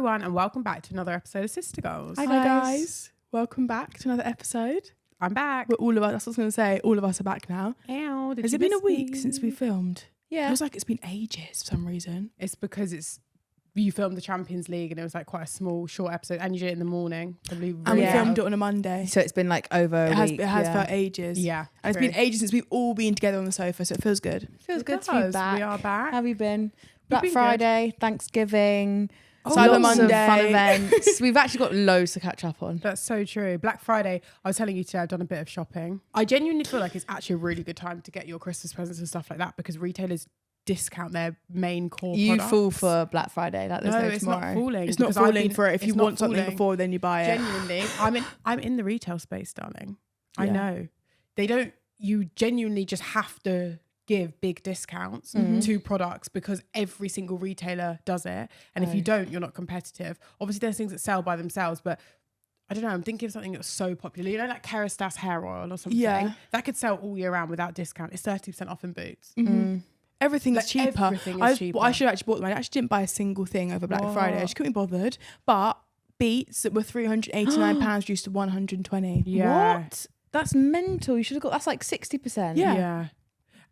everyone, and welcome back to another episode of Sister Girls. Hi guys. Welcome back to another episode. I'm back. We're all of us, that's what I was going to say, all of us are back now. Ow, Has it been a week since we filmed? Yeah. It feels like it's been ages for some reason. It's because you filmed the Champions League and it was like quite a small, short episode, and you did it in the morning. Probably And we filmed it on a Monday. So it's been like over a week. It has felt ages. Yeah. And it's been ages since we've all been together on the sofa, so it feels good. Feels It good to be does. back. We are back. How have you been? We've Black been Friday, Thanksgiving, Cyber lots of Monday. fun events. We've actually got loads to catch up on. That's so true. Black Friday, I was telling you today, I've done a bit of shopping. I genuinely feel like it's actually a really good time to get your Christmas presents and stuff like that because retailers discount their main core You products. fall for Black Friday, like there's no it's tomorrow. not falling. It's not because I've falling been- for it. If it's you not want something falling. before, then you buy it. Genuinely, I'm in the retail space, darling. I Yeah. know. They don't, you genuinely just have to give big discounts to products because every single retailer does it. And if you don't, you're not competitive. Obviously, there's things that sell by themselves, but I don't know, I'm thinking of something that's so popular. You know, like Kerastase hair oil or something? Yeah. That could sell all year round without discount. It's 30% off in Boots. Everything's Like, cheaper. everything is cheaper. I should have actually bought them. I actually didn't buy a single thing over Black Friday. I just couldn't be bothered. But Beats that were £389 reduced to 120. Yeah. What? That's mental. You should have got, that's like 60%. Yeah.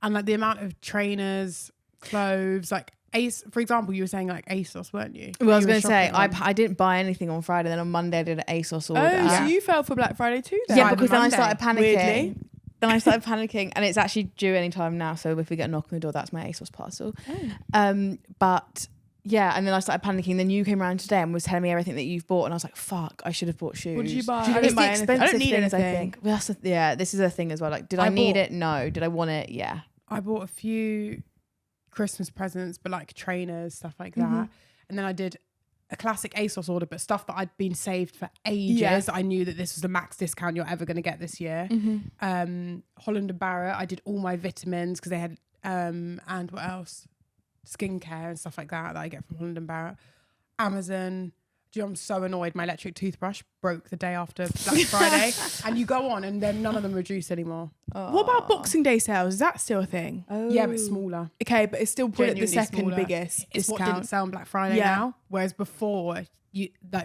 And like the amount of trainers, clothes, like Ace, for example, you were saying like ASOS, weren't you? Well, I was You were going to say, shopping on- I didn't buy anything on Friday. Then on Monday, I did an ASOS order. Oh, so you fell for Black Friday too then? Yeah, Cyber because then I Monday. started panicking. Weirdly. Then I started panicking, and it's actually due any time now. So if we get a knock on the door, that's my ASOS parcel. But yeah, and then I started panicking. Then you came around today and was telling me everything that you've bought, and I was like, "Fuck, I should have bought shoes." What did you buy? It's I didn't buy the anything. I expensive don't need things, I anything. think. Well, yeah, this is a thing as well. Like, did I need it? No. Did I want it? Yeah. I bought a few Christmas presents, but like trainers, stuff like that. And then I did a classic ASOS order, but stuff that I'd been saved for ages. Yeah. I knew that this was the max discount you're ever going to get this year. Holland & Barrett, I did all my vitamins because they had, and what else? Skincare and stuff like that I get from Holland & Barrett. Amazon. Do you know, I'm so annoyed. My electric toothbrush broke the day after Black Friday. And you go on and then none of them reduce anymore. What about Boxing Day sales? Is that still a thing? Yeah, but smaller. Okay, but it's still probably the Genuinely second smaller. biggest It's discount. what didn't sell on Black Friday Yeah. now. Whereas before,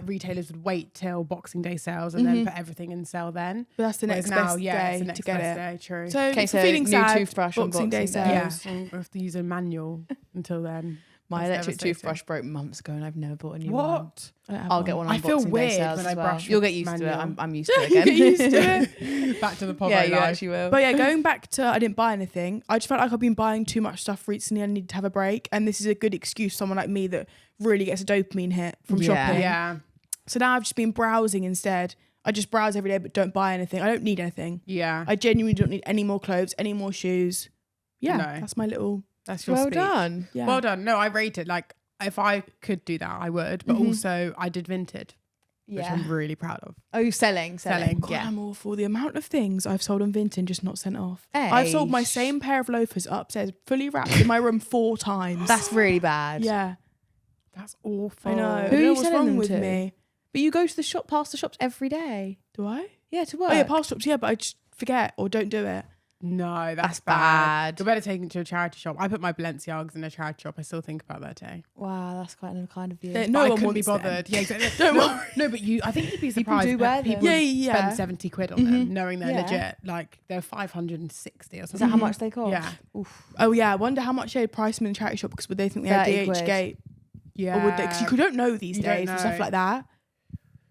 retailers would wait till Boxing Day sales and then put everything in sale then. But that's the Whereas next best day it's the next to get best it. day, true. So, Okay, if so you're feeling new sad, toothbrush on Boxing Day Boxing Day. yeah, sales. and we have to use a manual until then. My That's electric devastating. toothbrush broke months ago, and I've never bought a new one. What? I don't have I'll one. get one on I feel Boxing Day weird sales when as I well. brush You'll get used to it. manual. I'm used to it You again. get used to it. Back to the Povo Yeah, you life. actually will. But yeah, going back to I didn't buy anything. I just felt like I've been buying too much stuff recently. I need to have a break, and this is a good excuse. Someone like me that really gets a dopamine hit from Yeah. shopping. Yeah. So now I've just been browsing instead. I just browse every day, but don't buy anything. I don't need anything. Yeah. I genuinely don't need any more clothes, any more shoes. Yeah, No. that's my little. That's your Well speech. done. Yeah. Well done. No, I rate it. Like, if I could do that, I would. But also, I did Vinted, which Yeah. I'm really proud of. Oh, you're selling. Selling. God, Yeah. I'm awful. The amount of things I've sold on Vinted and just not sent off. I've sold my Eish. same pair of loafers upstairs, fully wrapped in my room 4 times. That's really bad. yeah, That's awful. I know. Who I are don't you know what's selling wrong them with to? me. But you go to the shop, past the shops every day. Do I? Yeah, to work. Oh yeah, past shops. Yeah, but I just forget or don't do it. No, That's bad. bad. You're better taking it to a charity shop. I put my Balenciagas in a charity shop. I still think about that day. Wow, that's quite a kind of you. No But I one couldn't be wants them. bothered. Yeah, exactly. Don't no, worry. no, but I think you'd be People surprised. do that wear them. people Yeah. spend 70 quid on them, knowing they're Yeah. legit. Like they're 560 or something. Is that how much they cost? Yeah. Oh yeah, I wonder how much they'd price them in the charity shop because would they think they had 30 DH quid. gate Yeah. or would they? Because you don't know these You don't days and stuff know. like that.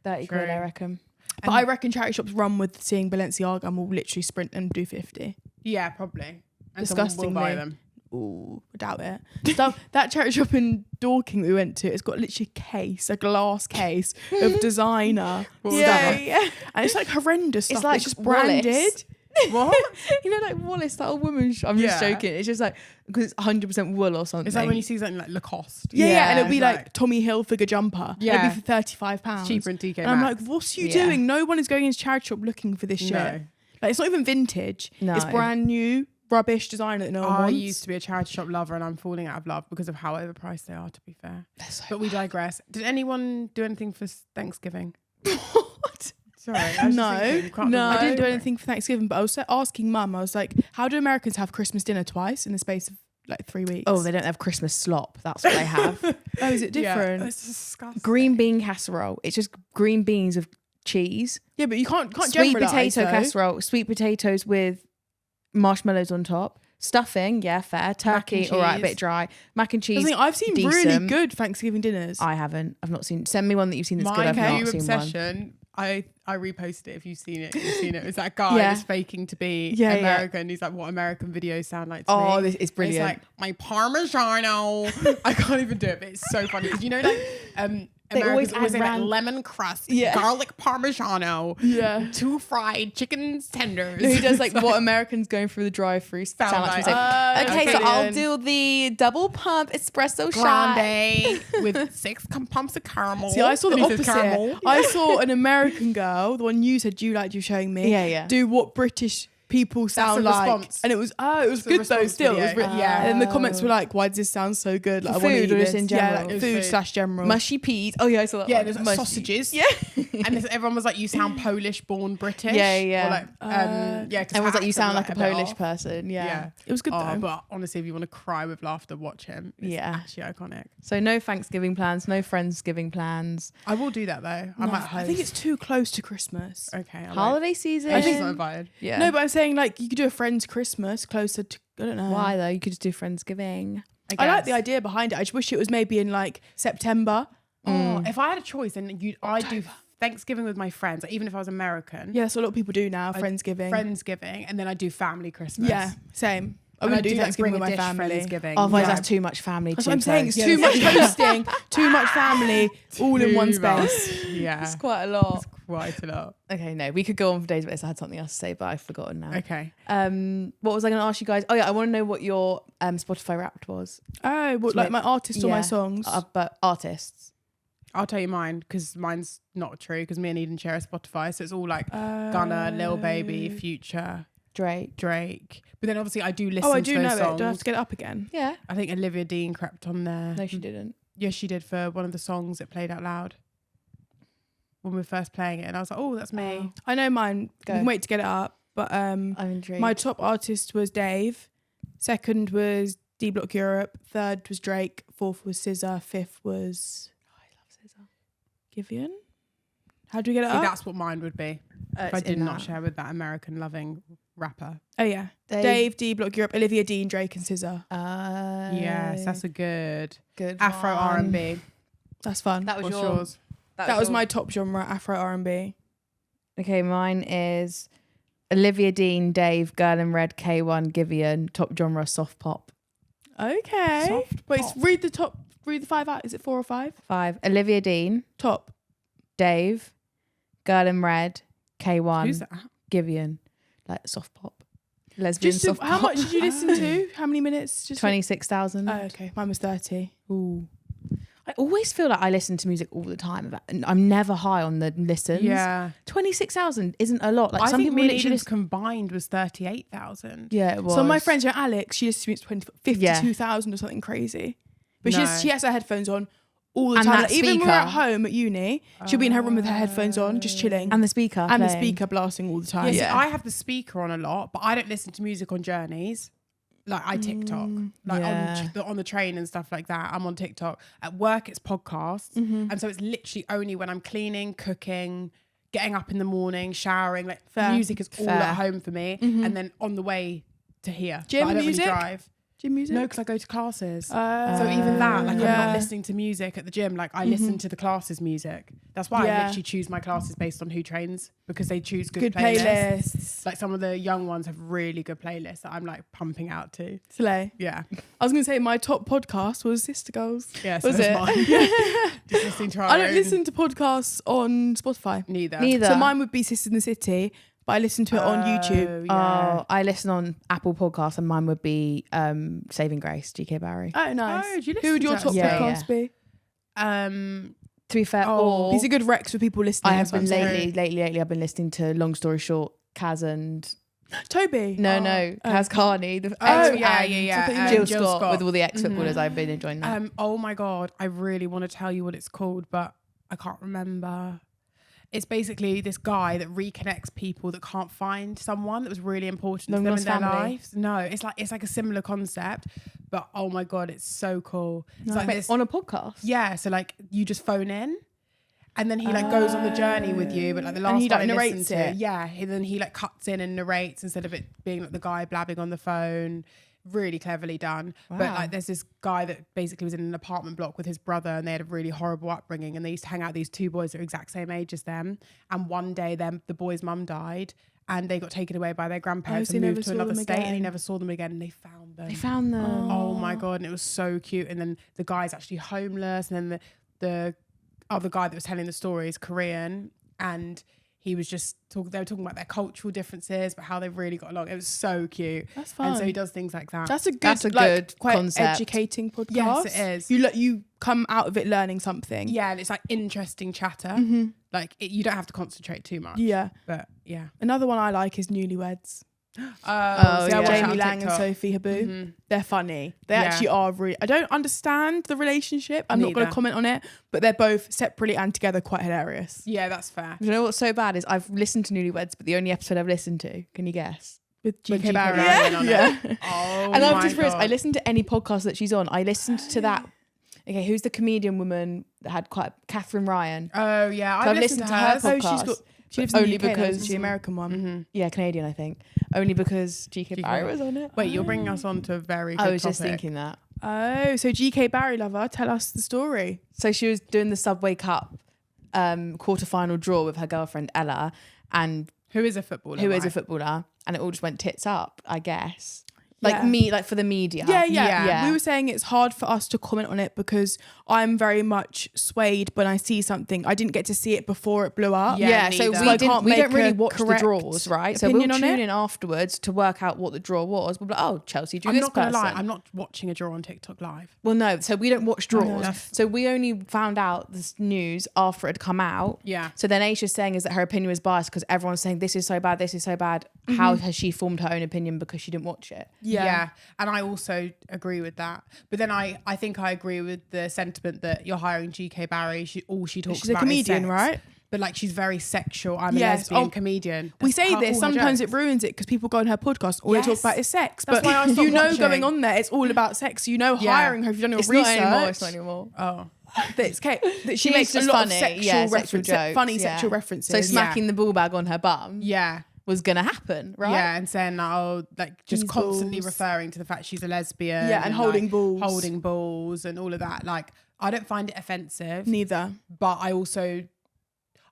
30 quid, I True. reckon. But I reckon charity shops run with seeing Balenciaga and will literally sprint and do 50. Yeah, probably. And someone will Disgustingly. buy them. Ooh, I doubt it. That charity shop in Dorking that we went to, it's got literally a glass case of designer What was yeah, that? yeah. And it's like horrendous stuff. It's but like it's just Wallace. branded. What? You know, like Wallace, that old woman. I'm just Yeah. joking. It's just like, because it's 100% wool or something. It's like when you see something like Lacoste. Yeah, and it'll be it's like Tommy Hilfiger jumper. Yeah. It'll be for £35. cheaper in TK And I'm Maxx. like, what's you Yeah. doing? No one is going into charity shop looking for this shit. No. Like, it's not even vintage. No. It's brand new, rubbish designer that no one I wants. used to be a charity shop lover and I'm falling out of love because of how overpriced they are, to be fair. So But we digress. Did anyone do anything for Thanksgiving? What? Sorry. I was just thinking, you can't No, I didn't do remember. anything for Thanksgiving, but I was asking Mum, I was like, how do Americans have Christmas dinner twice in the space of like 3 weeks. Oh, they don't have Christmas slop. That's what they have. Oh, is it different? Yeah, it's disgusting. Green bean casserole. It's just green beans with cheese. Yeah, but you can't Sweet generalise, potato though. casserole. Sweet potatoes with marshmallows on top. Stuffing, yeah, fair. Turkey, all right, a bit dry. Mac and cheese. I've seen decent. really good Thanksgiving dinners. I haven't. I've not seen. Send me one that you've seen that's good. My I've K.U. not seen one. obsession. I reposted it. If you've seen it, you've seen it. It's that guy Yeah. that's faking to be Yeah, yeah. American. He's like, what American videos sound like to me? Oh, this is And brilliant. It's like my Parmigiano. I can't even do it, but it's so funny because like They always Americans always say like add lemon crust, Yeah. garlic Parmigiano, Yeah. 2 fried chicken tenders. No, he does It's like what Americans going through the drive-through sound like. like. He's like, okay, so I'll brilliant. do the double pump espresso shot. grande with 6 pumps of caramel. See, I saw the And he says opposite. caramel. I saw an American girl, the one you said you liked, you showing me. Yeah, yeah. Do what British people sound the like, response. and it was a good though. response Still, it was video. yeah. And then the comments were like, "Why does this sound so good? Like, For I want to food eat or just this." in Yeah, general? like It was food food. slash general. Mushy peas. Oh yeah, I saw that. Yeah, one. there's Mushy. sausages. Yeah. And everyone was like, "You sound Polish, born British." Yeah, yeah. Or like, yeah. 'cause Everyone's like, you accent sound was, like a bit Polish off. person. Yeah. Yeah. It was good Oh, though. but honestly, if you want to cry with laughter, watch him. It's Yeah. actually iconic. So no Thanksgiving plans, no Friendsgiving plans. I will do that though. I No, might host. I think it's too close to Christmas. okay. I Holiday season. I think not invited. Yeah. No, but I'm saying like you could do a friend's Christmas closer to. I don't know Why though? You could just do Friendsgiving. I like the guess. idea behind it. I just wish it was maybe in like September. Oh, if I had a choice, then I'd do Thanksgiving with my friends, like, even if I was American. Yeah, that's what a lot of people do now. Friendsgiving. Friendsgiving, and then I do family Christmas. Yeah, same. I And wouldn't do like, Thanksgiving bring with a my dish family. Friendsgiving. Otherwise, Yeah. that's too much family. That's too what I'm saying. It's close. too much hosting, too much family, all in one Too much. space. Yeah, It's quite a lot. quite a lot. Okay, no, we could go on for days, but I had something else to say, but I've forgotten now. Okay. What was I going to ask you guys? Oh yeah, I want to know what your Spotify Wrapped was. Oh, what, like my artists or my songs? But artists. I'll tell you mine because mine's not true because me and Eden share a Spotify, so it's all like Gunna, Lil Baby, Future, Drake. But then obviously I do listen I to do those know songs. it. Do I have to get it up again? Yeah. I think Olivia Dean crept on there. No, she didn't. Yes, she did for one of the songs that played out loud when we were first playing it, and I was like, "Oh, that's me." I know mine. Go. We can wait to get it up. But I'm intrigued. my top artist was Dave. Second was D Block Europe. Third was Drake. Fourth was SZA. Fifth was I love SZA. Giveon. How do we get it See, up? that's what mine would be if I It's did in not that. share with that American loving rapper. Oh yeah, Dave, D Block Europe, Olivia Dean, Drake, and SZA. Yes, that's a good good Afro one. R&B. That's fun. That was What's yours. yours? That was my top genre, Afro R&B. Okay, mine is Olivia Dean, Dave, Girl in Red, K1, Giveon. Top genre, soft pop. Okay. Soft Wait, pop. read the 5 out. Is it 4 or 5? 5. Olivia Dean, Top. Dave, Girl in Red, K1, Who's that? Giveon. Like soft pop. Lesbian Just soft how pop. much did you listen to? How many minutes? Just 26,000. Oh, okay. Mine was 30. Ooh. I always feel like I listen to music all the time. I'm never high on the listens. Yeah. 26,000 isn't a lot. Like I some think people me and literally Eden's listen. combined was 38,000. Yeah, it was. So my friend, Alex, she listens to me at 52,000 or something crazy. But No. she has her headphones on all the And time. that Like, even when we're speaker. at home at uni, she'll be in her room with her headphones on, just chilling. and the speaker. And the playing. speaker blasting all the time. Yeah, Yeah. see, I have the speaker on a lot, but I don't listen to music on journeys. Like I TikTok, like yeah. on the train and stuff like that. I'm on TikTok. At work, it's podcasts, and so it's literally only when I'm cleaning, cooking, getting up in the morning, showering. Like Fair. music is all Fair. at home for me, and then on the way to here. Gym But I don't music? really drive. Gym music? No, because I go to classes. So So even that, like I'm yeah. not listening to music at the gym. Like I listen to the classes music. That's why I Yeah. literally choose my classes based on who trains because they choose good playlists. playlists. Like some of the young ones have really good playlists that I'm like pumping out to. Slay. Yeah. I was going to say my top podcast was Sister Girls. Yeah, so Was it's it? mine. Just listening to our I don't own. listen to podcasts on Spotify. Neither. So mine would be Sisters in the City, but I listen to it on YouTube. Yeah. Oh, I listen on Apple Podcasts, and mine would be Saving Grace, GK Barry. Oh, nice. Oh, do you Who would listen your to top that? Yeah, podcast be? To be fair, Oh. or These are good recs for people listening. I have that's what been I'm saying. lately. I've been listening to Long Story Short, Kaz and Toby. Kaz Carney, the Oh, ex- yeah, and yeah. Jill Scott with all the ex-footballers. I've been enjoying that. Oh my God. I really want to tell you what it's called, but I can't remember. it's basically this guy that reconnects people that can't find someone that was really important to Long them in lost their family. lives. No, it's like a similar concept, but oh my God, it's so cool. It's like this, On a podcast. yeah. So like you just phone in. And then he like goes on the journey with you, but like the last And he, one like, I narrates listened to, it. yeah. Then he like cuts in and narrates instead of it being like the guy blabbing on the phone. Really cleverly done. But Wow. like there's this guy that basically was in an apartment block with his brother, and they had a really horrible upbringing, and they used to hang out with these two boys that are exact same age as them. And one day the boy's mum died, and they got taken away by their grandparents so and he moved to never saw another them state, and he again. never saw them again, and they found them. They found them. Oh my God, and it was so cute. And then the guy's actually homeless, and then the other guy that was telling the story is Korean, and he was just they were talking about their cultural differences, but how they've really got along. It was so cute. That's fun. And so he does things like that. That's a good, That's a like, good quite concept. educating podcast. Yes, it is. You come out of it learning something. Yeah, and it's like interesting chatter. Like you don't have to concentrate too much. Yeah. But yeah. Another one I like is Newlyweds. Oh, yeah. I watch it Jamie on Lang and TikTok. Sophie Habu. They're funny. They Yeah. actually are really. I don't understand the relationship. I'm not going Neither. to comment on it, but they're both separately and together quite hilarious. Yeah, that's fair. You know what's so bad is I've listened to Newlyweds, but the only episode I've listened to, can you guess? With With GK GK Barry. Barry on it. Yeah. Oh, And I've my just realised God. I listened to any podcast that she's on. I listened to that. Okay, who's the comedian woman that had quite Catherine Ryan? Oh yeah, So I've listened to her. podcast. She lives in Only the UK, because- because she's the American one. Yeah, Canadian, I think. Only because GK Barry was on it. Wait, you're bringing us on to a very good I was just topic. thinking that. Oh, so GK Barry lover, tell us the story. So she was doing the Subway Cup quarterfinal draw with her girlfriend Ella, and Who is a footballer? who is a right? footballer, and it all just went tits up, I guess. Yeah. Like for the media. Yeah. We were saying it's hard for us to comment on it because I'm very much swayed when I see something. I didn't get to see it before it blew up. Yeah, Yeah, so neither. we, I didn't, can't we don't make really a watch the correct draws, right? So we'll opinion on tune it. in afterwards to work out what the draw was. We'll be like, oh, Chelsea drew I'm this not gonna person. lie, I'm not watching a draw on TikTok live. Well, no, so we don't watch draws. That's- So we only found out this news after it had come out. Yeah. So then Aisha's saying is that her opinion was biased because everyone's saying this is so bad, this is so bad. How has she formed her own opinion because she didn't watch it? Yeah. And I also agree with that. But then I think I agree with the sentiment that you're hiring GK Barry. All she talks She's a about comedian, is sex. right? But like she's very sexual. I'm Yes. a lesbian Oh, comedian. We That's say all this, her sometimes jokes. it ruins it because people go on her podcast, all they talk Yes. about is sex. That's but why I stopped you know watching. going on there, it's all about sex. You know Yeah. hiring her if you've done your It's research. not anymore. It's not anymore. Oh. That it's okay. That she She's makes a just lot funny. of sexual Yeah, sexual references, jokes, funny yeah. sexual references. So smacking the ball bag on her bum Yeah. was going to happen, right? Yeah, and saying like just These constantly balls. referring to the fact she's a lesbian. Yeah, and holding like, balls. holding balls and all of that. Like, I don't find it offensive, Neither. but I also,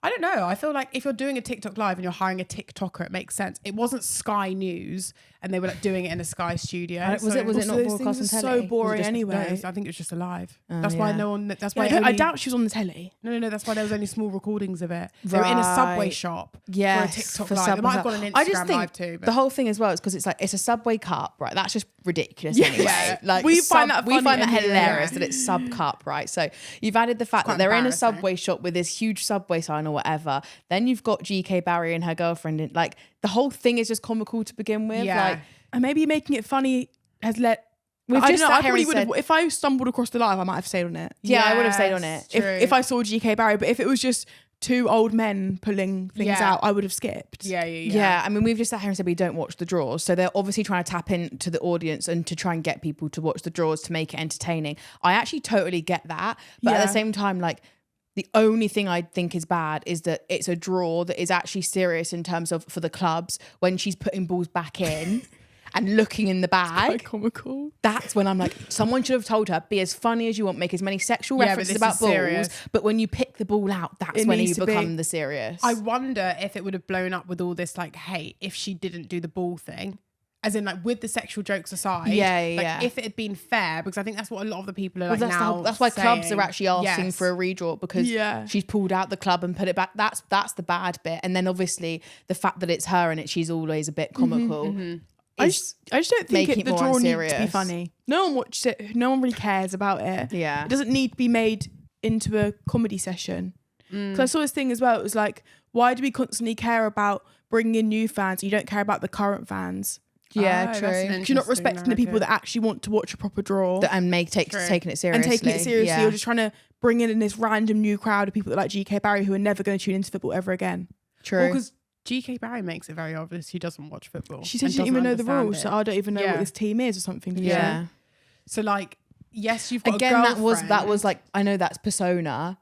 I don't know. I feel like if you're doing a TikTok live and you're hiring a TikToker, it makes sense. It wasn't Sky News, and they were like doing it in a Sky studio. Was it So- not those broadcast things on are telly? so boring just- anyway. no, I think it was just a live. Oh, That's why yeah. no one. That's Yeah, why I only, doubt she was on the telly. No. That's why there was only small recordings of it. They were in a Subway Right. shop Yes, for a TikTok for live. They Subway might have Cup. gone on Instagram I just think live too. But the whole thing as well is because it's like it's a Subway Cup, right? That's just ridiculous anyway. Yeah. Like We find that we funny find that anyway. hilarious that it's Sub Cup, right? So you've added the fact quite that they're in a embarrassing. Subway shop with this huge Subway sign or whatever. Then you've got GK Barry and her girlfriend, and like the whole thing is just comical to begin with. Yeah. Like And maybe making it funny has let. we've I just don't know. sat I here probably and would have. said, If I stumbled across the live, I might have stayed on it. yeah, I would have stayed on it. Yes, If true. I saw GK Barry, but if it was just two old men pulling things Yeah. out, I would have skipped. yeah. Yeah, I mean, we've just sat here and said we don't watch the draws. So they're obviously trying to tap into the audience and to try and get people to watch the draws to make it entertaining. I actually totally get that. But at Yeah. the same time, like, the only thing I think is bad is that it's a draw that is actually serious in terms of for the clubs when she's putting balls back in and looking in the Quite bag. comical. That's when I'm like, someone should have told her, be as funny as you want, make as many sexual Yeah, but references this about is balls. serious. But when you pick the ball out, that's It when you needs to be. become the serious. I wonder if it would have blown up with all this like hate if she didn't do the ball thing. As in, like, with the sexual jokes aside, Yeah, like, yeah. if it had been fair, because I think that's what a lot of the people are like Well, now. that's why clubs saying. are actually asking Yes. for a redraw because Yeah. she's pulled out the club and put it back. That's the bad bit. And then obviously the fact that it's her and she's always a bit comical. I is- just don't think making it the more draw needs to be unserious. funny. No one watches it. No one really cares about it. Yeah. It doesn't need to be made into a comedy session. Because I saw this thing as well. It was like, why do we constantly care about bringing in new fans? You don't care about the current fans. Yeah, Oh, true. that's an 'Cause you're not interesting respecting the people narrative. that actually want to watch a proper draw. And True. taking it seriously. and taking it seriously. Yeah. You're just trying to bringing in this random new crowd of people that like GK Barry who are never going to tune into football ever again. True. Because GK Barry makes it very obvious he doesn't watch football. She said and she didn't even know the doesn't rules, so I don't even know what this team is or something. Did yeah. So like, yes, you've got Again, a that girlfriend. was like, I know that's persona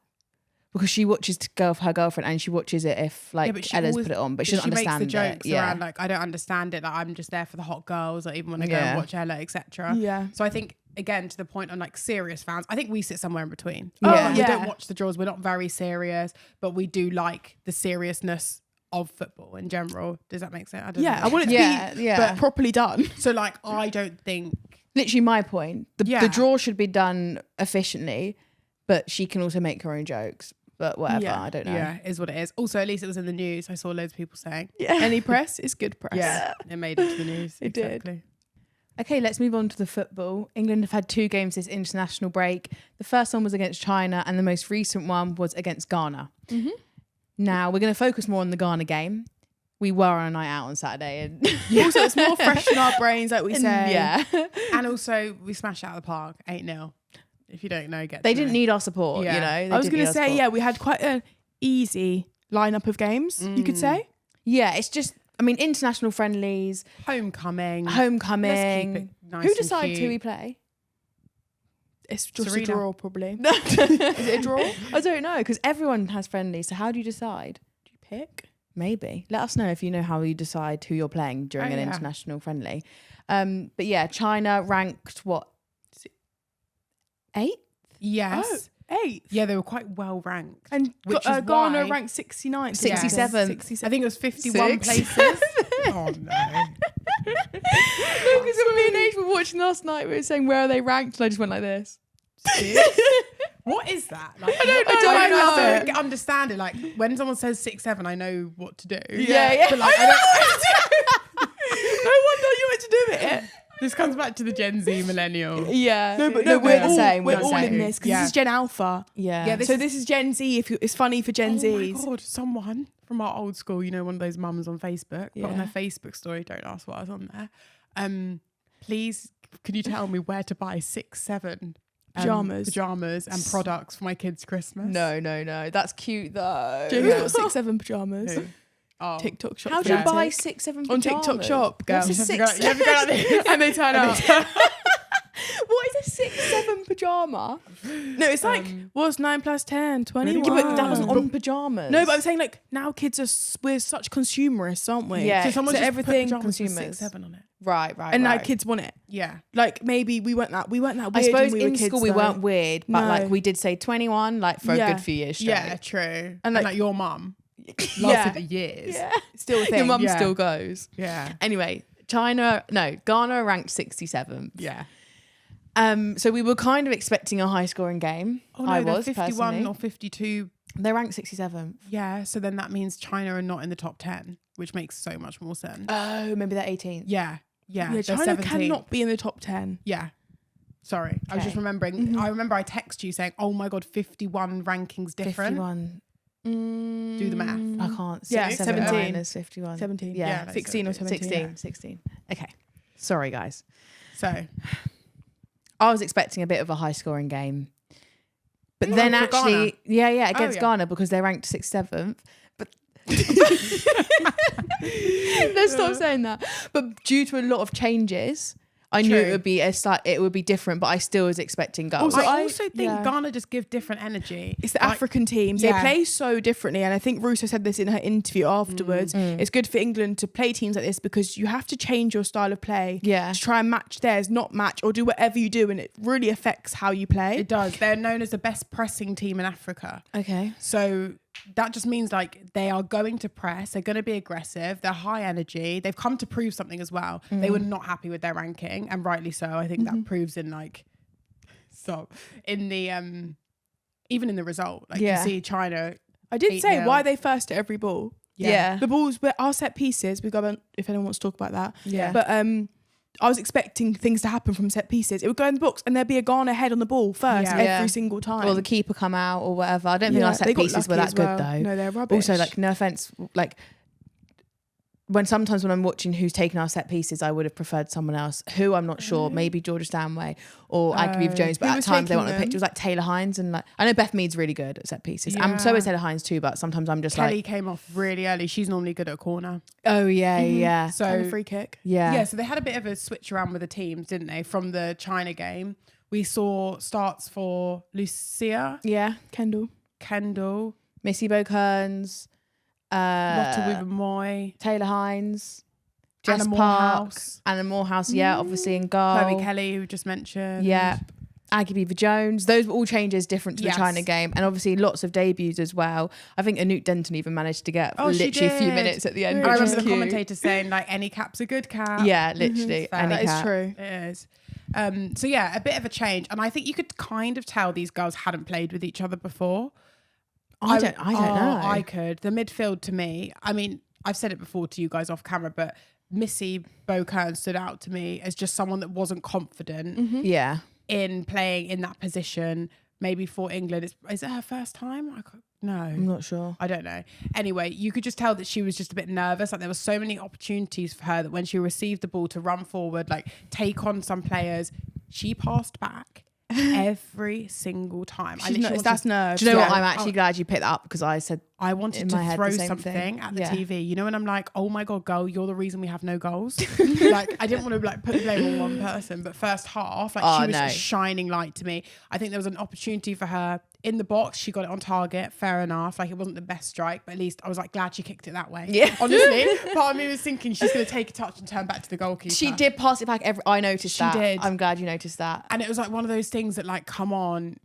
because she watches her girlfriend and she watches it if like but she Ella's always- put it on, but she doesn't makes understand the jokes it. Yeah. around like, I don't understand it. Like, I'm just there for the hot girls. Like, even when I go Yeah. and watch Ella, etc. Yeah. So I think, again, to the point on like serious fans, I think we sit somewhere in between. Yeah. Like, we Yeah. don't watch the draws. We're not very serious, but we do like the seriousness of football in general. Does that make sense? I don't know. I want it to Yeah, be yeah. but properly done. So like, I don't think. Literally my point. The Yeah. draw should be done efficiently, but she can also make her own jokes. But whatever, Yeah. I don't know. Yeah, is what it is. Also, at least it was in the news. I saw loads of people saying. Any press is good press. Yeah, it made it to the news. It did. Exactly. Okay, let's move on to the football. England have had 2 games this international break. The first one was against China and the most recent one was against Ghana. Mm-hmm. Now, we're going to focus more on the Ghana game. We were on a night out on Saturday. And Also, it's more fresh in our brains, like we say. yeah. And also, we smashed out of the park 8-0. If you don't know, get They to didn't know. need our support, Yeah. you know. They I was didn't going need to our say, support. yeah, we had quite an easy lineup of games, you could say. Yeah, it's just, I mean, international friendlies, Homecoming. homecoming. Let's keep it nice Who and decides who cute. we play? It's just Sarina. a draw, probably. Is it a draw? I don't know, because everyone has friendlies. So how do you decide? Do you pick? Maybe. Let us know if you know how you decide who you're playing during Oh, an yeah. international friendly. But yeah, China ranked what? 8th? Yes. Oh, 8th. Yeah, they were quite well ranked. And Which is Ghana why- ranked 69th. 67th. I think it was 51 Six. places. Oh no. Because when me and Age were watching last night, we were saying, where are they ranked? And I just went like this. What is that? Like, I don't know. I don't understand it. Like when someone says 6-7, I know what to do. Yeah. But like, I don't. No wonder you went to do it. This comes back to the Gen Z millennial. Yeah. No, but no, no, we're the all, same. We're the all same. in this because Yeah. this is Gen Alpha. Yeah. Yeah, So this is Gen Z. If it's funny for Gen Oh Zs. my God, someone from our old school, you know, one of those mums on Facebook, put on Yeah. their Facebook story, don't ask what I was on there. Please, can you tell me where to buy 6-7 pajamas and products for my kids' Christmas? No. That's cute though. Joe, who's got 6-7 pajamas? Who? Oh. TikTok shop. How do you fanatic. buy 6-7 on TikTok shop? Girls, What's a you have to go out there. And they turn up. What is a 6-7 pajama? No, it's like what's 9 plus 10, 21. Yeah, but that was on pajamas. No, but I'm saying like now kids are we're such consumerists, aren't we? Yeah. So someone So just everything put pajamas with consumers. 6-7 on it. right. And now kids want it. Yeah. Like maybe we weren't that weird. I when suppose we were in kids, school we though. weren't weird, but No. like we did say 21, like for a Yeah. good few years straight. Yeah, true. And like- like your mum Yeah. lasted years. Yeah. Still a thing. Your mum Yeah. still goes. Yeah. Anyway, Ghana ranked 67th. Yeah. So we were kind of expecting a high scoring game. Oh no, I they're was 51 personally. or 52. They're ranked 67th. Yeah, so then that means China are not in the top 10, which makes so much more sense. Oh, maybe they're 18th. Yeah. Yeah. Yeah, they're China 17. cannot be in the top 10. Yeah. Sorry. I was just Okay. remembering. I remember I text you saying, oh my God, 51 rankings different. 51. Do the math. I can't. Yeah, 67 17. minus 51. 17. Yeah, Yeah, like 16 or 17. 16. 16. Okay. Sorry, guys. So, I was expecting a bit of a high scoring game. But Oh, then for actually, against yeah. Ghana because they're ranked 6th, 7th. But let's stop saying that. But due to a lot of changes, I knew True. it would be different, but I still was expecting goals. Also, I also think yeah. Ghana just give different energy. It's the Like, African teams. yeah. They play so differently. And I think Russo said this in her interview afterwards. It's good for England to play teams like this because you have to change your style of play Yeah. to try and match theirs, not match or do whatever you do. And it really affects how you play. It does. They're known as the best pressing team in Africa. Okay. So that just means like they are going to press, they're going to be aggressive, they're high energy, they've come to prove something as well. They were not happy with their ranking, and rightly so. I think that proves in like in the even in the result. Like Yeah. you see China. I did say 8-0. why are they first at every ball. Yeah. The balls were our set pieces. We got if anyone wants to talk about that. Yeah. But I was expecting things to happen from set pieces. It would go in the box and there'd be a Ghana head on the ball first Yeah. every Yeah. single time. Or the keeper come out or whatever. I don't think our they set got pieces were lucky that as well. good though. No, they're rubbish. Also, like, no offense, like sometimes when I'm watching who's taken our set pieces, I would have preferred someone else who I'm not sure, maybe Georgia Stanway or Aggie Jones, but Who at was times they taking want to pick. It was like Taylor Hines, and like I know Beth Mead's really good at set pieces, and so Yeah. is Taylor Hines too. But sometimes I'm just Kelly like, came off really early. She's normally good at a corner. oh yeah, yeah, And So a free kick. yeah, so they had a bit of a switch around with the teams, didn't they? From the China game, we saw starts for Lucia, yeah. Kendall, Missy Kearns, Lotte Wiegman, Taylor Hines, Jess Anna Park, Morehouse, Anna Morehouse, yeah, obviously in goal. Chloe Kelly, who we just mentioned. Yeah. Aggie Beaver Jones. Those were all changes different to Yes. the China game. And obviously lots of debuts as well. I think Anouk Denton even managed to get Oh, she literally a few did. minutes at the end. I which remember was the cute. commentator saying like any cap's a good cap. Yeah, literally. Fair. Any That is cap. true. It is. So yeah, a bit of a change. And I think you could kind of tell these girls hadn't played with each other before. I don't know. I could. The midfield to me, I mean, I've said it before to you guys off camera, but Missy Kearns stood out to me as just someone that wasn't confident Yeah. in playing in that position. Maybe for England, is it her first time? No, I'm not sure. I don't know. Anyway, you could just tell that she was just a bit nervous. Like there were so many opportunities for her that when she received the ball to run forward, like take on some players, she passed back every single time. That's nerves. Do you know what? Yeah. I'm actually glad you picked that up because I said, I wanted in to my head throw the same something thing. at the Yeah. TV, you know, and I'm like, oh my God, girl, you're the reason we have no goals. Like, I didn't want to like put the blame on one person, but first half, like she was a shining light to me. I think there was an opportunity for her in the box. She got it on target, fair enough. Like it wasn't the best strike, but at least I was like glad she kicked it that way. Yeah. Honestly, part of me was thinking she's going to take a touch and turn back to the goalkeeper. she did pass it back I noticed She that. did. I'm glad you noticed that. And it was like one of those things that like, come on,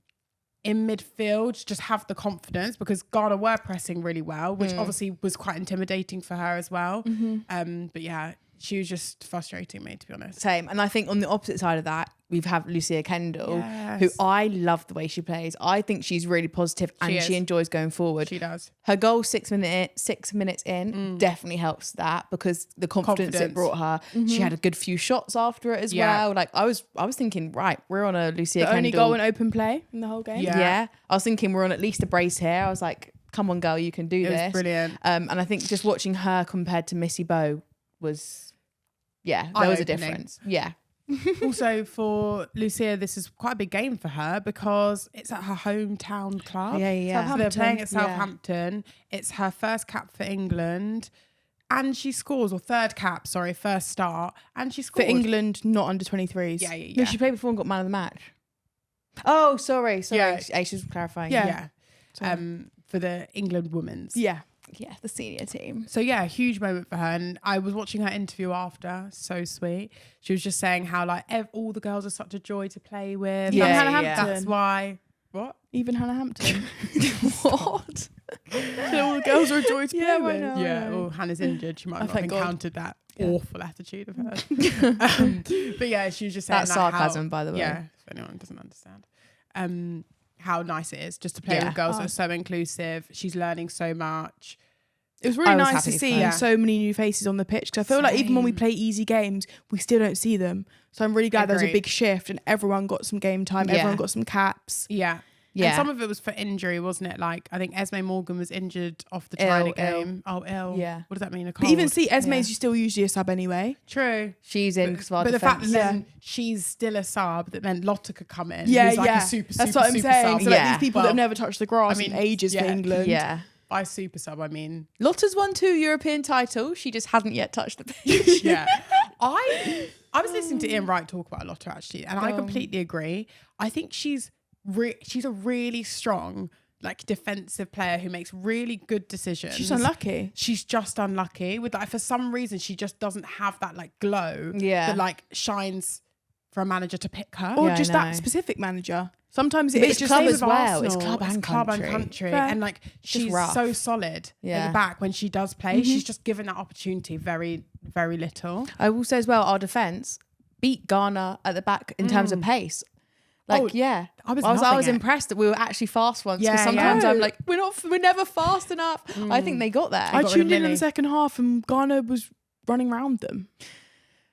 in midfield, just have the confidence, because Ghana were pressing really well, which obviously was quite intimidating for her as well. But yeah, she was just frustrating me, to be honest. Same. And I think on the opposite side of that, we've had Lucia Kendall, Yes. who I love the way she plays. I think she's really positive and She she is. enjoys going forward. She does. Her goal 6 minutes in definitely helps that, because the confidence it brought her. She had a good few shots after it as Yeah. well. Like I was thinking, right, we're on a Lucia The Kendall. only goal in open play in the whole game. Yeah. Yeah. I was thinking we're on at least a brace here. I was like, come on, girl, you can do It this. was brilliant. And I think just watching her compared to Missy Bow was, there was a Eye-opening. difference. Yeah. Also for Lucia, this is quite a big game for her because it's at her hometown club. Yeah. So they're playing at Yeah. Southampton. It's her first cap for England. And she scores, or third cap, sorry, first start. And she For scored. England, not under 23s. Yeah. No, she played before and got man of the match. Oh, sorry. Yeah. She was clarifying. Yeah. For the England women's. Yeah. Yeah, the senior team. So yeah, huge moment for her. And I was watching her interview after, so sweet. She was just saying how like all the girls are such a joy to play with. Yeah, Hannah yeah. Hampton. That's why. What? Even Hannah Hampton. What? So all the girls are a joy to play I with. know. Yeah. Well, Hannah's injured. She might not have thank God. encountered that awful attitude of hers. But yeah, she was just saying That's like, sarcasm, how, by the way. Yeah, if anyone doesn't understand. How nice it is just to play Yeah. with girls that are so inclusive. She's learning so much. It was really I was nice to happy for see her. Yeah. so many new faces on the pitch, because I feel like even when we Same. play easy games, we still don't see them. So I'm really glad there was a Agreed. big shift and everyone got some game time. Yeah. Everyone got some caps. Yeah. Yeah. And some of it was for injury, wasn't it? Like, I think Esme Morgan was injured off the Ill, China ill. game. Oh, ill. Yeah. What does that mean? A But cold? even see, Esme's Yeah. you still usually a sub anyway. True. She's in because of our But the fact that defence. then she's still a sub, that then Lotte could come in. Yeah, who's like yeah. a super, That's super, what I'm super saying. sub. So like Yeah. these people Well, that have never touched the grass I mean, in ages yeah. for England. Yeah. By super sub, I mean, Lotta's won 2 European titles. She just hasn't yet touched the pitch. yeah. I was listening to Ian Wright talk about Lotte actually, and I completely agree. I think she's a really strong, like, defensive player who makes really good decisions. She's unlucky. She's just unlucky with like, for some reason she just doesn't have that like glow that like shines for a manager to pick her. Or Yeah, I just know. that specific manager. Sometimes But it's it's just club Same as with well. It's Arsenal. club and country. Fair. And like she's rough. so solid at Yeah. the back when she does play. She's just given that opportunity very, very little. I will say as well, our defence beat Ghana at the back in terms of pace. Like, Oh, yeah, I was I loving was it. impressed that we were actually fast once. Yeah, Because sometimes yeah. I'm like, we're never fast enough. I think they got there. I got rid of tuned in Millie. the second half and Ghana was running around them.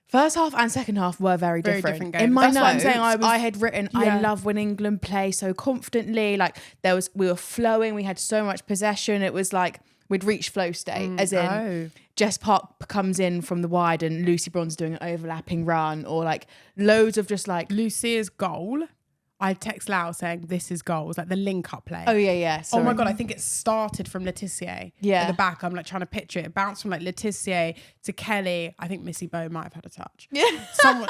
First half and second half were very different. different games. In my That's notes, what I'm saying, I had written, Yeah. I love when England play so confidently. Like we were flowing. We had so much possession. It was like we'd reached flow state, as in Jess Park comes in from the wide and Lucy Bronze doing an overlapping run, or like loads of just like Lucia's goal. I text Lau saying this is goals, like the link up play. oh yeah. Oh my God, I think it started from Laetitia. Yeah. At the back, I'm like trying to picture it. It bounced from like Laetitia to Kelly. I think Missy Bowe might have had a touch. Yeah.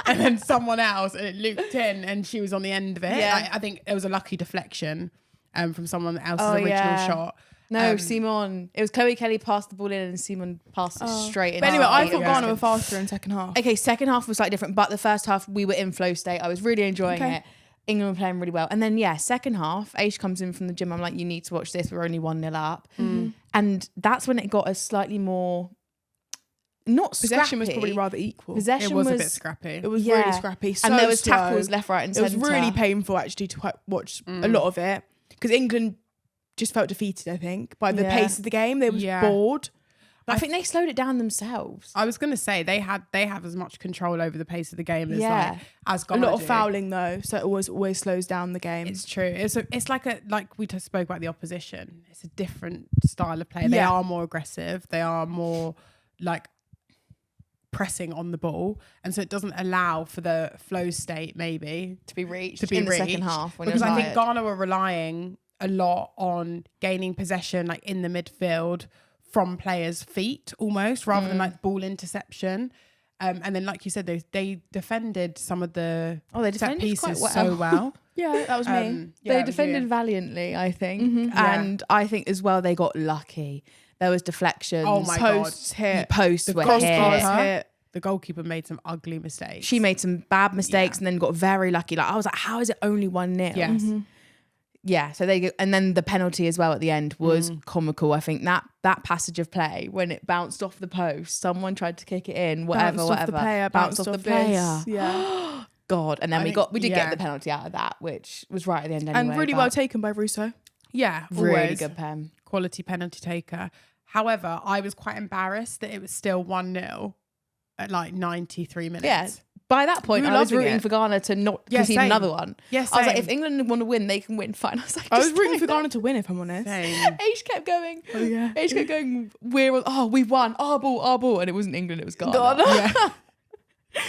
And then someone else, and it looped in and she was on the end of it. Yeah. Like, I think it was a lucky deflection from someone else's Oh, original yeah. shot. No, Simon. It was Chloe Kelly passed the ball in and Simon passed it straight in. But anyway, I thought yeah. Ghana were faster in second half. Okay, second half was slightly different, but the first half we were in flow state. I was really enjoying Okay. it. England were playing really well. And then, second half, Aish comes in from the gym. I'm like, you need to watch this. We're only 1-0 up. And that's when it got a slightly more, not Possession was scrappy. probably rather equal. Possession It was a bit scrappy. It was Yeah. really scrappy. So and there was slow. tackles left, right and It centre. was really painful actually to watch a lot of it because England just felt defeated, I think, by the Yeah. pace of the game. They was bored. I think they slowed it down themselves. I was gonna say they have as much control over the pace of the game as as A Ghana lot of do. fouling though, so it always slows down the game. It's true. It's like we just spoke about the opposition. It's a different style of play. They Yeah. are more aggressive. They are more like pressing on the ball, and so it doesn't allow for the flow state maybe To be reached in the second half. When because you're I think tired. Ghana were relying a lot on gaining possession like in the midfield from players' feet almost rather than like ball interception. And then, like you said, they defended some of the they set defended pieces quite so well. Yeah, that was me. They defended valiantly, I think. Yeah. And I think as well they got lucky. There was deflections. Oh my Posts hit, Posts were crossbars hit. hit. The goalkeeper made some ugly mistakes. She made some bad mistakes and then got very lucky. Like I was like, how is it only 1-0? Yes. Yeah. So and then the penalty as well at the end was comical. I think that passage of play when it bounced off the post, someone tried to kick it in, whatever. Bounced off the player, bounced off the player. this. Yeah, God. And then we did yeah. get the penalty out of that, which was right at the end anyway. and really but well taken by Russo. Yeah, Really always. good pen. Quality penalty taker. However, I was quite embarrassed that it was still 1-0 at like 93 minutes. Yeah. By that point, We were I was loving rooting it. for Ghana to not Yeah, concede same. another one. Yes, I was like, same. if England want to win, they can win. Fine. I was like, I was just rooting for don't Ghana to win, if I'm honest. Same. Age kept going. Oh yeah, Age kept going. We won. Our ball, and it wasn't England. It was Ghana. Yeah.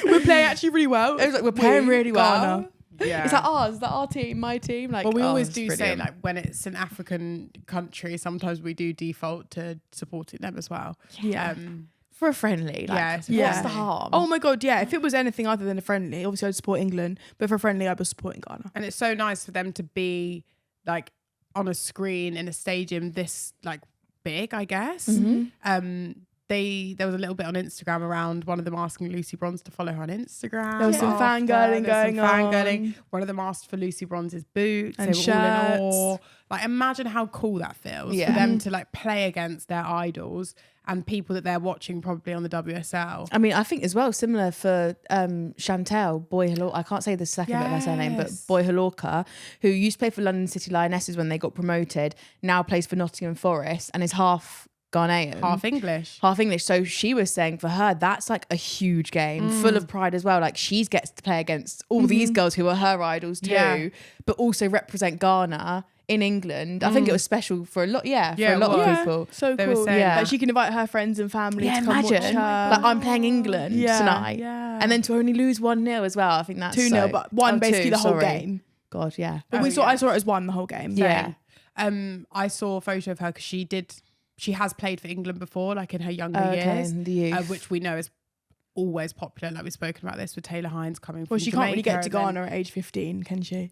We're playing actually really well. It was like we're playing really well. Ghana. Yeah. It's like ours. Is that our team? My team? Like, Well, we always it's do say brilliant. like when it's an African country, sometimes we do default to supporting them as well. Yeah. for a friendly. Like, Yeah, what's yeah. the harm? Oh my god, yeah. If it was anything other than a friendly, obviously I'd support England. But for a friendly, I'd be supporting Ghana. And it's so nice for them to be like on a screen in a stadium this like big, I guess. There was a little bit on Instagram around one of them asking Lucy Bronze to follow her on Instagram. There was some after. fangirling There was going some on. fangirling. One of them asked for Lucy Bronze's boots And they were all in shirts. awe. Like imagine how cool that feels Yeah. for them to like play against their idols and people that they're watching probably on the WSL. I mean, I think as well, similar for Chantel, Boy Halorka, I can't say the second bit of her surname, but Yes. Boy Halorka, who used to play for London City Lionesses when they got promoted, now plays for Nottingham Forest and is half Ghanaian. Half English. Half English. So she was saying for her, that's like a huge game, full of pride as well. Like she gets to play against all these girls who are her idols too, Yeah. but also represent Ghana in England. I think it was special for a lot, for Yeah, a lot it of was. people. So They were cool. saying Yeah. Like she can invite her friends and family Yeah, to come watch imagine. her. Like I'm playing England Yeah, tonight. yeah. And then to only lose 1-0 as well. I think that's 2-0, so- but one Oh, basically 2, the whole sorry. game. God, yeah. But I saw it as one the whole game. Yeah. I saw a photo of her because she has played for England before, like in her younger years, in the youth. which we know is always popular. Like we've spoken about this with Taylor Hines coming from Well, she can't really Jamaica get to and then- Ghana at age 15, can she?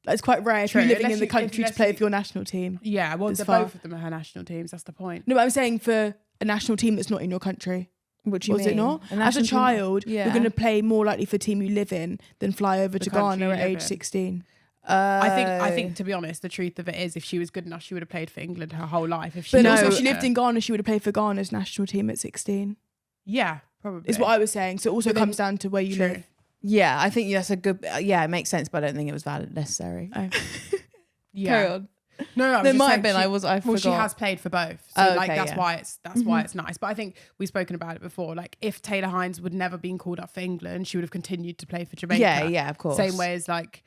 Like, it's quite rare if True, you're living unless in the you- country to unless play you- for your national team. Yeah, well, It's they're far. both of them are her national teams. That's the point. No, but I'm saying for a national team that's not in your country. What do you Was it mean? not? A As national a team- child, Yeah. you're going to play more likely for a team you live in than fly over to country Ghana you at live age in. 16. I think to be honest, the truth of it is, if she was good enough, she would have played for England her whole life. If she But was also, if good she lived in enough. Ghana, she would have played for Ghana's national team at 16. Yeah, probably Is what I was saying. So it also But then- comes down to where you True. live. Yeah, I think that's a good. Yeah, it makes sense, but I don't think it was valid necessary. Oh. Yeah. Carry on. No, I was There just might saying have been. I Well, she forgot. has played for both, so Oh, like okay, that's yeah. why it's nice. But I think we've spoken about it before. Like if Taylor Hines would never been called up for England, she would have continued to play for Jamaica. Yeah, of course. Same way as like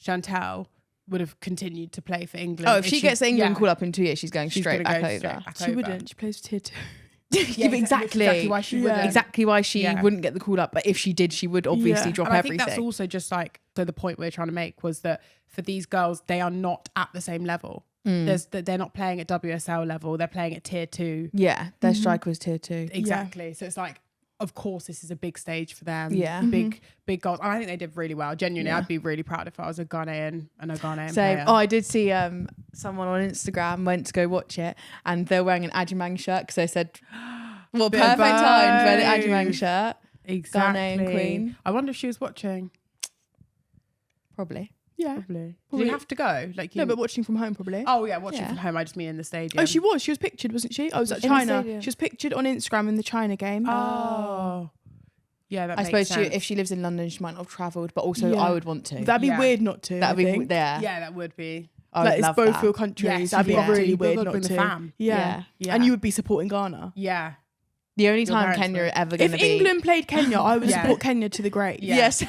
Chantel would have continued to play for England. Oh, if she gets the England called up in 2 years, she's going She's straight gonna back go over. straight back She over. wouldn't. She plays for tier 2. Yeah, but exactly why she Yeah. wouldn't. Exactly why she Yeah. wouldn't get the call up, but if she did, she would obviously Yeah. drop And I everything. think that's also just like, so the point we're trying to make was that for these girls, they are not at the same level. They're not playing at WSL level. They're playing at tier 2. Yeah, their striker was tier 2. Exactly. So it's like, of course, this is a big stage for them. Yeah. Big goals. And I think they did really well. Genuinely, Yeah. I'd be really proud if I was a Ghanaian Same. player. Oh, I did see someone on Instagram went to go watch it, and they're wearing an Adjumang shirt because they said, "Well, Bit of perfect time to wear the both. Adjumang shirt." Exactly. Ghanaian queen. I wonder if she was watching. Probably. Yeah. Probably. Did Probably. you have to go? Like you? No, but watching from home probably. Oh yeah, watching Yeah. from home. I just mean in the stadium. Oh, she was pictured, wasn't she? I was at In the China. stadium. She was pictured on Instagram in the China game. Oh. Yeah, that I makes suppose sense. if she lives in London, she might not have travelled, but also Yeah. I would want to. That'd be Yeah. weird not to. That'd I be think. there. Yeah, that would be. I would Like, it's love both that. your countries. Yes, That'd be yeah. really You've weird got to not bring to. the fam. Yeah. Yeah. And you would be supporting Ghana. Yeah. The only Your time parents Kenya would. are ever going If to be. England played Kenya, I would Yeah. support Kenya to the grave. Yeah. Yes.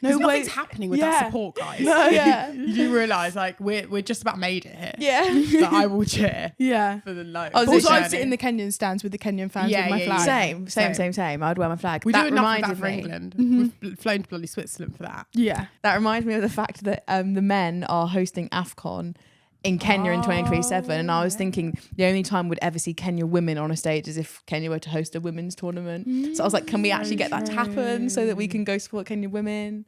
No way. Nothing's happening with that Yeah. support, guys. No. Yeah. You do realise, like, we're just about made it here. Yeah. But I will cheer Yeah. for the low. I was Also, literally- I'd sit in the Kenyan stands with the Kenyan fans Yeah, with my yeah, flag. yeah. Same. I'd wear my flag. We that do enough of reminded that for me. England. We've flown to bloody Switzerland for that. Yeah. That reminds me of the fact that the men are hosting AFCON in Kenya in 2027, and I was thinking the only time we'd ever see Kenya women on a stage is if Kenya were to host a women's tournament. So I was like, can we actually get that to happen so that we can go support Kenyan women?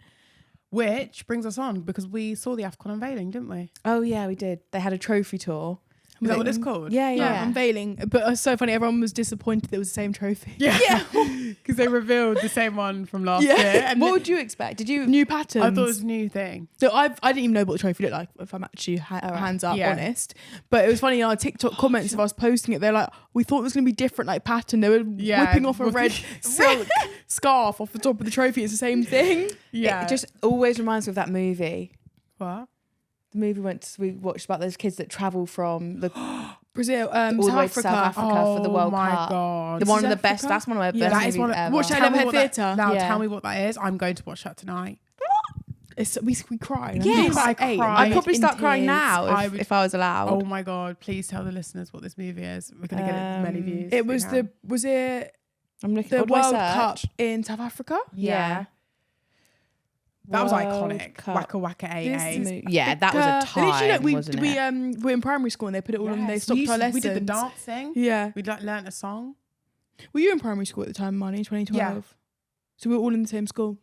Which brings us on because we saw the AFCON unveiling, didn't we? Oh yeah, we did. They had a trophy tour. Is that what it's called? Yeah, Yeah. yeah. Unveiling. But it's so funny. Everyone was disappointed it was the same trophy. Yeah. Because they revealed the same one from last Yeah. year. And What would you expect? Did you? New patterns. I thought it was a new thing. So I didn't even know what the trophy looked like, if I'm actually hands up Yeah. honest. But it was funny in our TikTok comments if I was posting it, they're like, we thought it was going to be different, like pattern. They were Yeah. whipping off a red silk scarf off the top of the trophy. It's the same thing. Yeah. It just always reminds me of that movie. What? The movie we watched about those kids that travel from the Brazil, all the South way to South Africa. Africa for the World my Cup. God. The one of the South best. Africa? That's one of my Yeah, best That is movies one of, ever. Watch that tell me Never what Had that- Theatre. Now Yeah. tell me what that is. I'm going to watch that tonight. We cried. Yes. I I cried. I'd probably in start crying tears. now I would- if I was allowed. Oh my God. Please tell the listeners what this movie is. We're going to get it as many views. It as we was can. was it I'm looking the what do I World Cup search? in South Africa? Yeah. That was World iconic. Cup. Waka Waka This AA. is Yeah, that was a time, Literally, wasn't we it? were in primary school and they put it all on. They Yes. stopped we, our lessons. we did the dancing. Yeah. We learnt a song. Were you in primary school at the time, Marnie, 2012? So we were all in the same school.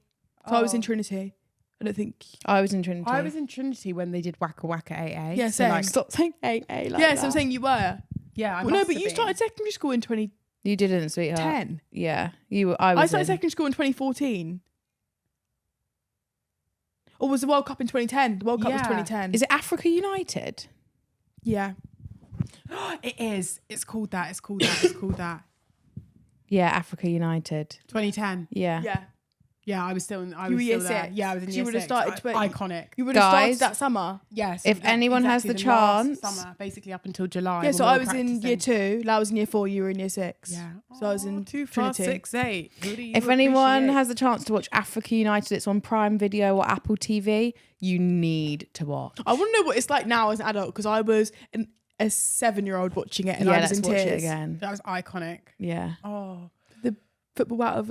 So I was in Oh. Trinity. I don't think. I was in Trinity. I was in Trinity when they did Waka Waka AA. Yeah, So same. like, Stop saying AA like Yeah, that. so I'm saying you were. yeah, I Well, no, must but have you been. started secondary school in 2010. You didn't, sweetheart. Yeah, you were. I I was. started in. secondary school in 2014. Or was the World Cup in 2010? The World Cup was Yeah. 2010. Is it Africa United? Yeah. It is. It's called that. It's called that. It's called that. Yeah, Africa United. 2010. Yeah. Yeah. Yeah, I was still in. I You was were year still there. six. Yeah, I was in So year you would have six. started 20. Iconic. You would have Guys, started that summer. Yes. If anyone has the last chance- summer, basically up until July. Yeah, when so we were I was in year practicing. 2. Lau was in year 4. You were in year 6. Yeah. So I was in 2, 4, Trinity. 6, 8. Who do you If anyone appreciate? has the chance to watch Africa United, it's on Prime Video or Apple TV. You need to watch. I want to know what it's like now as an adult because I was a 7-year-old watching it and yeah, I was let's in watch tears. it again. That was iconic. Yeah. Oh. Football out of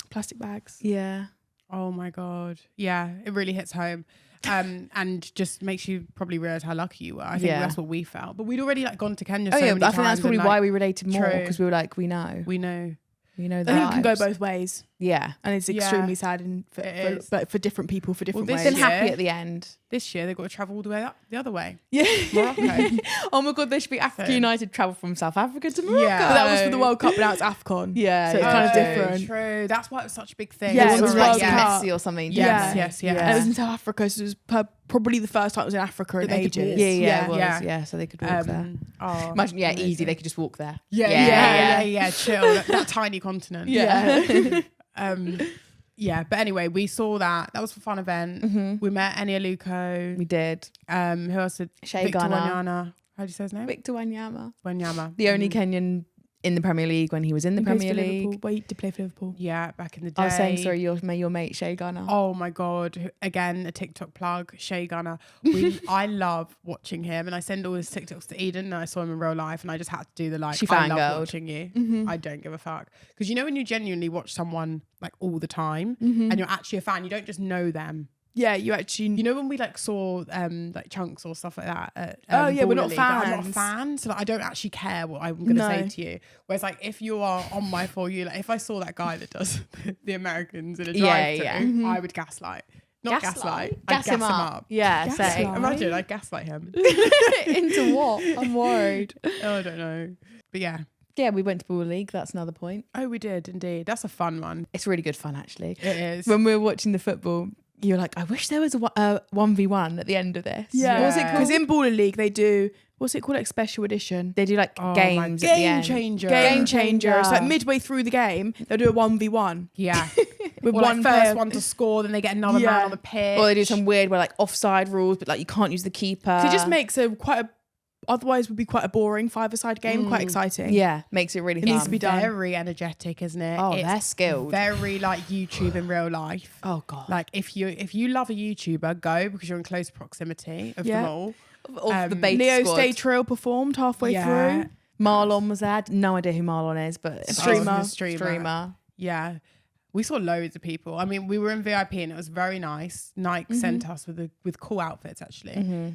plastic bags. Yeah. Oh my God. Yeah, it really hits home. And just makes you probably realise how lucky you were. I think Yeah. that's what we felt. But we'd already like gone to Kenya Oh so yeah, many but I think times that's probably and, why like, we related more True. because we were like, we know the I think it can go vibes. both ways. Yeah. And it's Yeah. extremely sad It is. but for different people, for different this ways. Been year- happy at the end. This year they've got to travel all the way up the other way. Yeah. Morocco. Oh my God, they should be Africa So- United travel from South Africa to Morocco. Yeah. But that was for the World Cup, but now it's AFCON. Yeah, So it's yeah. kind of Oh, different. True. That's why it was such a big thing. Yeah, It it was was like World Cup. Messi or something. Yes, didn't it? yes, yes. And it was in South Africa, so it was probably the first time it was in Africa in That they could ages. walk. Yeah, it was. Yeah. Yeah, so they could walk there. Oh, Imagine, yeah, amazing. easy. They could just walk there. Yeah. Chill. That tiny continent. Yeah. Yeah, but anyway, we saw that. That was a fun event. We met Enia Luco. We did. Who else did? Shea Victor Gunner. Wanyama. How do you say his name? Victor Wanyama. Wanyama. The only Kenyan in the Premier League when he was in the Premier League. Wait, to play for Liverpool. Yeah, back in the day. I was saying, sorry, your mate Shea Gunner. Oh my God. Again, a TikTok plug, Shea Gunner. I love watching him, and I send all his TikToks to Eden, and I saw him in real life, and I just had to do the like, She I love fangirled. watching you. I don't give a fuck. Because you know when you genuinely watch someone like all the time, and you're actually a fan, you don't just know them. Yeah, you actually. You know when we like saw like chunks or stuff like that at, Oh, yeah, we're Baller not League, I'm not a fans. fan, so like, I don't actually care what I'm going to say No. to you. Whereas like if you are on my For You, like if I saw that guy that does the Americans in a Yeah, drive-thru, yeah. I would gaslight. Not gaslight. I'd Gas him up. Yeah, Gaslight. same. Imagine I'd gaslight him. Into what? I'm worried. Oh, I don't know. But yeah. Yeah, we went to Baller League. That's another point. Oh, we did indeed. That's a fun one. It's really good fun, actually. It is. When we were watching the football, you were like, I wish there was a 1v1 at the end of this. Yeah. What was it Because in Baller League, they do, what's it called? Like special edition. They do like Oh my games at the game end. changer. Game changer. It's like changer. midway through the game, they'll do a 1v1. Yeah. With Or one like first player. one to score, then they get another man on the pitch. Or they do some weird where like offside rules, but like you can't use the keeper. So it just makes otherwise would be quite a boring five-a-side game, quite exciting. Yeah, makes it really It fun. needs to be done. Very energetic, isn't it? Oh, It's they're skilled. Very like YouTube in real life. Oh god. Like if you love a YouTuber, go because you're in close proximity of Yeah. them all. Of the beta Neo squad. Stay Trail performed halfway Yeah. through. Marlon was there. No idea who Marlon is, but Streamer. Streamer. Yeah. We saw loads of people. I mean, we were in VIP and it was very nice. Nike sent us with cool outfits actually.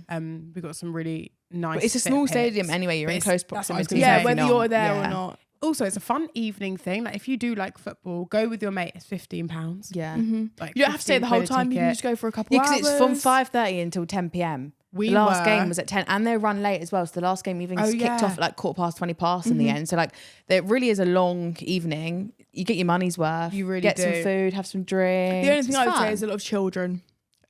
We got some really nice. But it's a fit small pics. stadium anyway. You're But in it's- close that's what I was proximity. gonna Yeah, say. whether you're there or Yeah. not. Also, it's a fun evening thing. Like if you do like football, go with your mate. It's £15. Yeah. Like You don't have to stay the whole 15 time. You can ticket. just go for a couple Yeah, hours. because it's from 5:30 until 10 p.m. We the last were- game was at 10 and they run late as well. So the last game even Oh, kicked yeah. off at like 20 past in the end. So like it really is a long evening. You get your money's worth. You really get do. some food, have some drinks. The only thing It's I would fun. say is a lot of children.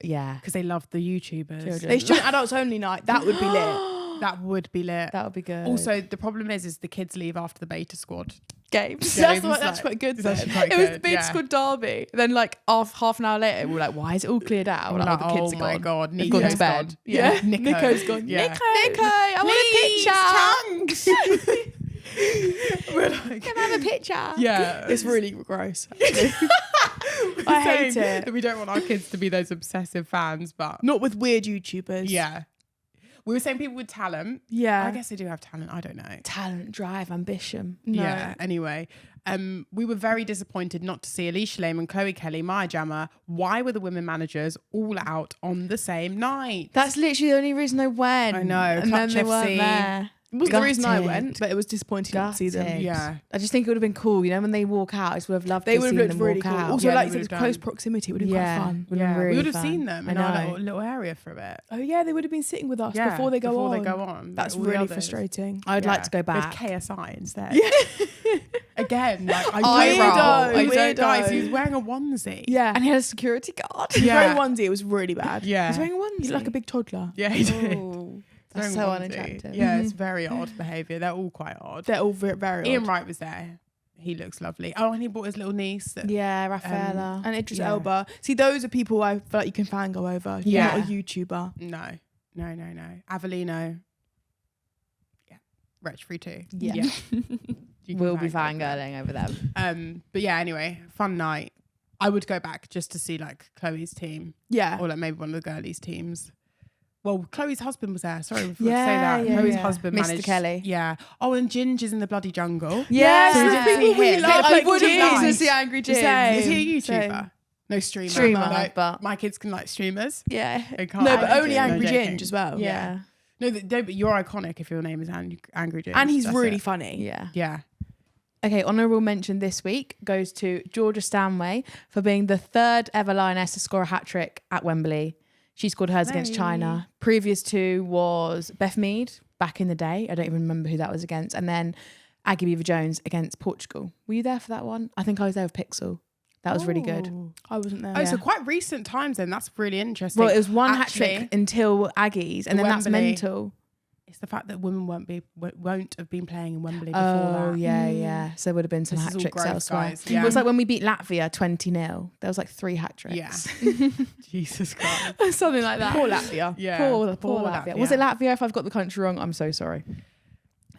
yeah. because they love the YouTubers. Children. They should do an adults only night. That would be lit. That would be lit. That would be good. Also, the problem is the kids leave after the beta squad. games. That's like- quite good. it's Then. actually quite It was good, the big yeah. squad derby. Then like half an hour later, we were like, why is it all cleared out? We're like, oh, the kids are my gone. god, They've Nico's gone to bed. Yeah. Nico. Nico's gone. Yeah. Nico, I want a picture. We're like, Can I have a picture? yeah, It's really gross. actually. I hate saying it. that we don't want our kids to be those obsessive fans, but Not with weird YouTubers. yeah, we were saying people with talent. Yeah. I guess they do have talent. I don't know. Talent, drive, ambition. No. Yeah. Anyway, we were very disappointed not to see Alicia Lame and Chloe Kelly, Maya Jama. Why were the women managers all out on the same night? That's literally the only reason I went. I know, And Clutch then they weren't FC. there. It wasn't the reason I Gutted. went, but it was disappointing not to see them. Gutted. Yeah. I just think it would have been cool, you know, when they walk out. I just would have loved They to would have have seen looked them really walk cool. out. Also, Yeah, like they it's would have close done. proximity would have been quite fun. Would have been really we would have fun. seen them I in our know. little area for a bit. Oh yeah, they would have been sitting with us before they go on. That's All the really others. frustrating. I'd like Yeah. to go With back. KSI instead. Yeah. Again, like Weirdo. guys, he was wearing a onesie. Yeah. And he had a security guard. He was Yeah. wearing onesie. It was really bad. Yeah. He's wearing a He's onesie. like a big toddler. Yeah, he did. Oh, that's Wearing so a onesie. unattractive. Yeah, it's very odd behaviour. They're all quite odd. They're all very, very Ian odd. Wright was there. He looks lovely. Oh, and he brought his little niece. Yeah, Rafaela. And Idris Yeah. Elba. See, those are people I feel like you can fangirl over. You're Yeah. not a YouTuber. No. Avelino. Yeah. Wretch Free too. Yeah. You can We'll be fangirl them. fangirling over them. But yeah, anyway, fun night. I would go back just to see like Chloe's team Yeah. or like maybe one of the girlies' teams. Well, Chloe's husband was there. Sorry, I forgot to Yeah, say that. yeah, Chloe's yeah. husband Mr. managed. Kelly. Yeah. Oh, and Ginger's in the bloody jungle. Yeah, So we didn't see people we him. love, But like I would have Jim. liked- Jesus, the angry Jim. Same. Is he a YouTuber? Same. No, streamer. Streamer, Like, but- my kids can like streamers. Yeah. They can't. No, but only No Angry joking. Ginge as well. Yeah. No, but you're iconic if your name is Angry James. And he's That's really it. funny. Yeah. Yeah. Okay, honourable mention this week goes to Georgia Stanway for being the third ever lioness to score a hat-trick at Wembley. She scored hers against Hey. China. Previous to was Beth Mead back in the day. I don't even remember who that was against. And then Aggie Beaver-Jones against Portugal. Were you there for that one? I think I was there with Pixel. That was really good. Ooh, I wasn't there. Oh, so Yeah. quite recent times then. That's really interesting. Well, it was one Actually, hat-trick until Aggie's and then that's Wembley. mental. It's the fact that women won't have been playing in Wembley before Oh, that. yeah. So there would have been some This hat is all tricks growth, elsewhere. guys. Yeah. It was like when we beat Latvia 20-0. There was like 3 hat tricks. Yeah. Jesus Christ. Something like that. Poor Latvia. Yeah. Poor Latvia. Was it Latvia? If I've got the country wrong, I'm so sorry. Yeah,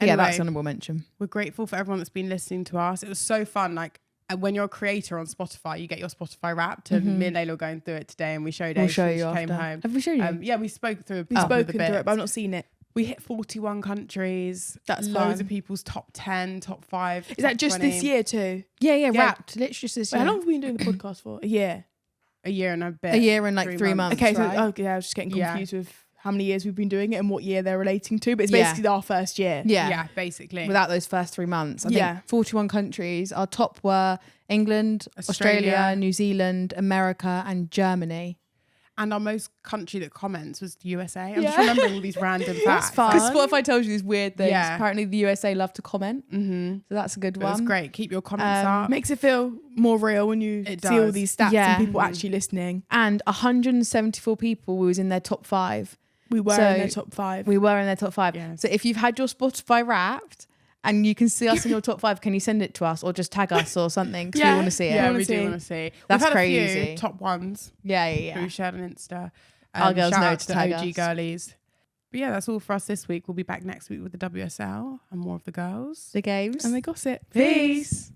Anyway, that's an honorable mention. We're grateful for everyone that's been listening to us. It was so fun. Like, and when you're a creator on Spotify, you get your Spotify Wrapped. And me and Layla were going through it today, and we showed We'll Ace show when you she came after. home. Have we shown you? Yeah, we spoke through. We've spoken through it, but I've not seen it. We hit 41 countries. That's loads fun. of people's top 10, top 5. Is that just 20. this year too? Yeah, Wrapped. Literally just this Wait, year. how long have we been doing the podcast for? A year. A year and a bit. A year and like 3 months. Okay, so right? I was just getting Yeah. confused with how many years we've been doing it and what year they're relating to. But it's Yeah. basically our first year. Yeah, basically. Without those first 3 months. I Yeah. think 41 countries. Our top were England, Australia, New Zealand, America, and Germany. And our most country that comments was the USA. I'm just Yeah. remembering all these random facts. That's fun. Because Spotify tells you these weird things. Yeah. Apparently the USA love to comment. Mm-hmm. So that's a good It one. was great. Keep your comments Um, up. Makes it feel more real when you It see all does. these stats Yeah. and people actually listening. And 174 people was in their top 5. We were So in their top 5. We were in their top 5. Yes. So if you've had your Spotify Wrapped and you can see us in your top 5, can you send it to us or just tag us or something? Because we Yeah. want to see it. Yeah, wanna we see. do want to see. That's We've had a crazy. few top ones Yeah. who we shared on Insta. Our girls shout know out to the tag OG us. girlies. But yeah, that's all for us this week. We'll be back next week with the WSL and more of the girls. The games. And they gossip. Peace.